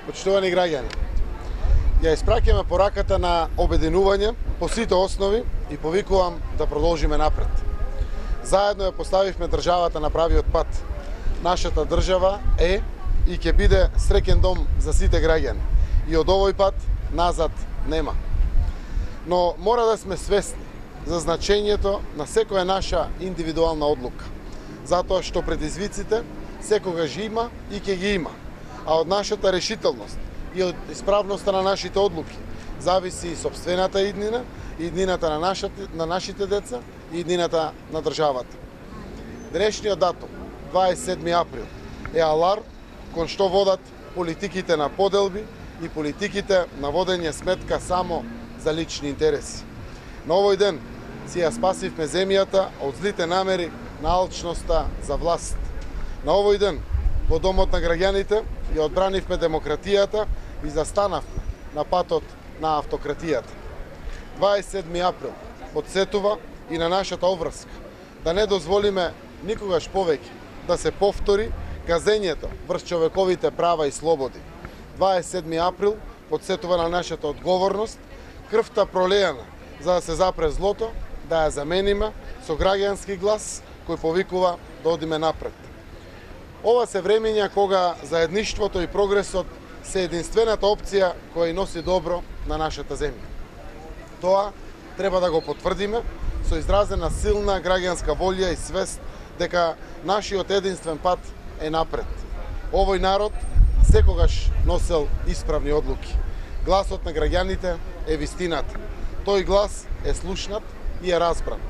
Почитувани граѓани, ја испраќаме пораката на обединување по сите основи и повикувам да продолжиме напред. Заедно ја поставивме државата на правиот пат. Нашата држава е и ќе биде среќен дом за сите граѓани. И од овој пат назад нема. Но мора да сме свесни за значењето на секоја наша индивидуална одлука. Затоа што предизвиците секогаш има и ќе ги има. А од нашата решителност и од исправноста на нашите одлуки зависи и сопствената иднина, иднината на нашите деца и иднината на државата. Денешниот датум, 27 април, е аларм кон што водат политиките на поделби и политиките на водење сметка само за лични интереси. На овој ден си ја спасивме земјата од злите намери на алчноста за власт. На овој ден во домот на граѓаните ја одбранивме демократијата и застанавме на патот на автократијата. 27 април подсетува и на нашата обврска да не дозволиме никогаш повеќе да се повтори газењето врз човековите права и слободи. 27 април подсетува на нашата одговорност, крвта пролејана за да се запре злото, да ја замениме со граѓански глас кој повикува да одиме напред. Ова се времења кога заедништвото и прогресот се единствената опција која носи добро на нашата земја. Тоа треба да го потврдиме со изразена силна граѓанска волја и свест дека нашиот единствен пат е напред. Овој народ секогаш носел исправни одлуки. Гласот на граѓаните е вистината. Тој глас е слушнат и е разбран.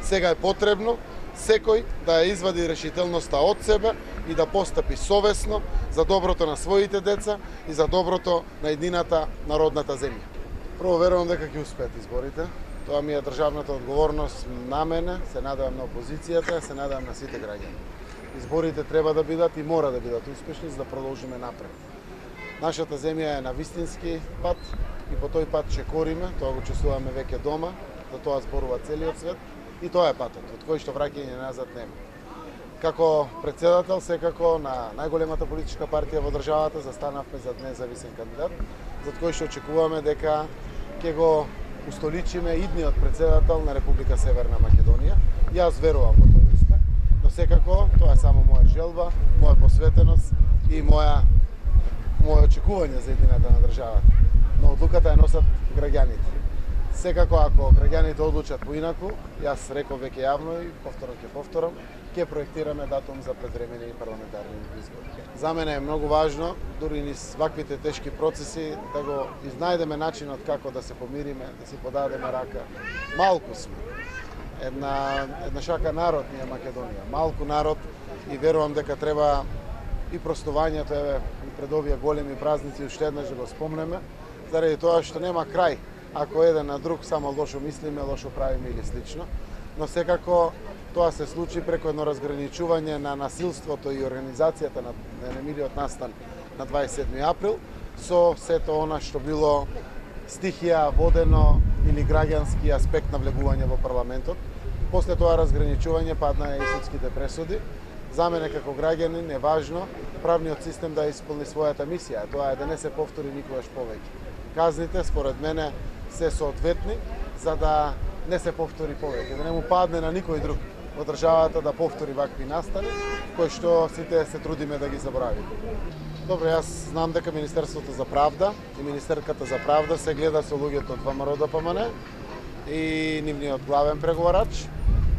Сега е потребно секој да ја извади решителноста од себе и да постапи совесно за доброто на своите деца и за доброто на еднината народната земја. Прво верувам дека ќе успеат изборите. Тоа ми е државната одговорност на мене, се надевам на опозицијата, се надевам на сите граѓани. Изборите треба да бидат и мора да бидат успешни за да продолжиме напред. Нашата земја е на вистински пат и по тој пат чекориме, тоа го чувствуваме веќе дома, за тоа зборува целиот свет и тоа е патот, од кој што враќање назад нема. Како председател, секако на најголемата политичка партија во државата, застанавме зад независен кандидат, зад кој што очекуваме дека ќе го устоличиме идниот председател на Република Северна Македонија. Јас верувам во тој успех, но секако тоа е само моја желба, моја посветеност и моје очекување за едината на државата. Но одлуката ја носат граѓаните. Секако ако граѓаните одлучат поинаку, јас реков веќе јавно и повторам, ќе проектираме датум за предвремени парламентарни избори. За мене е многу важно, дури низ ваквите тешки процеси, да го изнајдеме начинот како да се помириме, да си подадеме рака. Малку сме. Една шака народ ни е Македонија. Малку народ и верувам дека треба и простувањето и пред овие големи празници уште еднаш да го спомнеме, заради тоа што нема крај ако еден на друг само лошо мислиме, лошо правиме или слично, но секако тоа се случи преку едно разграничување на насилството и организацијата на немилиот настан на 27 април со сето она што било стихија, водено или граѓански аспект на влегување во парламентот. После тоа разграничување падна и судските пресуди. За мене како граѓанин е важно правниот систем да исполни својата мисија, тоа е да не се повтори никогаш повеќе. Казните, според мене, се соодветни за да не се повтори повеќе, да не му падне на никој друг во државата да повтори вакви настани, кои што сите се трудиме да ги заборавиме. Добро, јас знам дека Министерството за правда и Министерката за правда се гледа со луѓето од ВМРО-ДПМН и нивниот главен преговарач.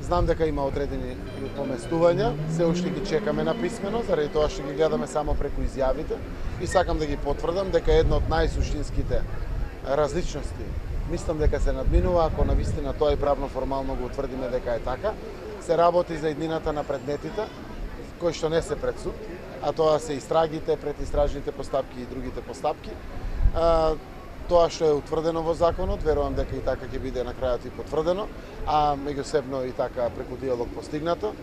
Знам дека има одредени поместувања, се уште ги чекаме на писмено, заради тоа што ги гледаме само преку изјавите и сакам да ги потврдам дека една од најсуштинските различности мислам дека се надминува, ако навистина тоа и правно формално го утврдиме дека е така, се работи за еднината на предметите, кои што не се пред суд, а тоа се истрагите, предистражните постапки и другите постапки. Тоа што е утврдено во законот, верувам дека и така ќе биде на крајот и потврдено, а меѓусебно и така преку диалог постигнато,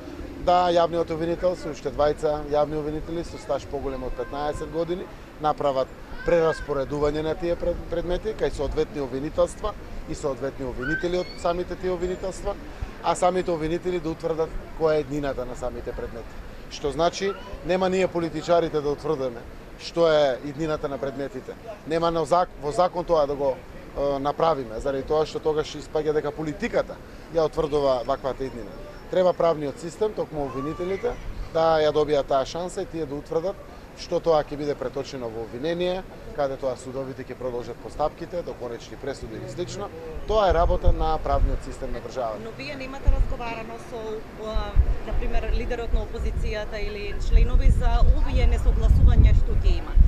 да јавниот обвинител се уште двајца јавни обвинители со стаж поголем од 15 години направат прераспоредување на тие предмети кај соодветни обвинителства и соодветни обвинители од самите тие обвинителства, а самите обвинители да утврдат која е еднината на самите предмети. Што значи, нема ние политичарите да утврдиме што е иднината на предметите. Нема во закон тоа да го направиме, заради тоа што тогаш испаѓа дека политиката ја утврдува ваквата иднина. Треба правниот систем, токму обвинителите, да ја добијат таа шанса и тие да утврдат што тоа ќе биде преточено во обвинение, каде тоа судовите ќе продолжат постапките до конечни пресуди или слично. Тоа е работа на правниот систем на државата. Но вие немате разговарано со, на пример, лидерот на опозицијата или членови за овие несогласувања што ќе имат?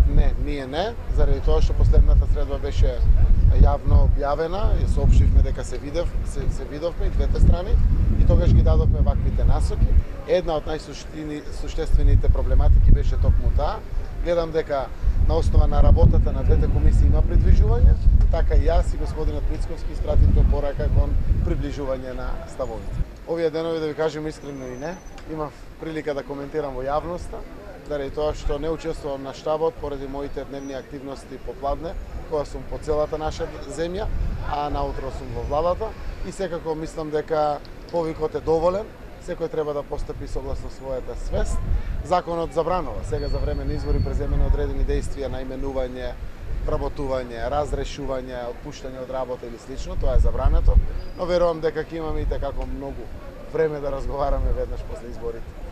Не, ние не, заради тоа што последната средба беше јавно објавена и соопштивме дека се видовме и двете страни и тогаш ги дадовме ваквите насоки. Една од најсуштествените проблематики беше токму таа. Гледам дека на основа на работата на двете комисии има придвижување, така и јас и господинот Мицковски испративме порака кон приближување на ставовите. Овие денови, да ви кажем искрено и не, имав прилика да коментирам во јавноста, заради тоа што не учествувам на штабот поради моите дневни активности попладне, која сум по целата наша земја, а наутро сум во владата и секако мислам дека повикот е доволен, секој треба да постапи согласно својата свест. Законот забранува сега за време на избори преземени одредени действија на именување, вработување, разрешување, отпуштање од работа или слично, тоа е забрането, но верувам дека ќе имаме и како многу време да разговараме веднаш после изборите.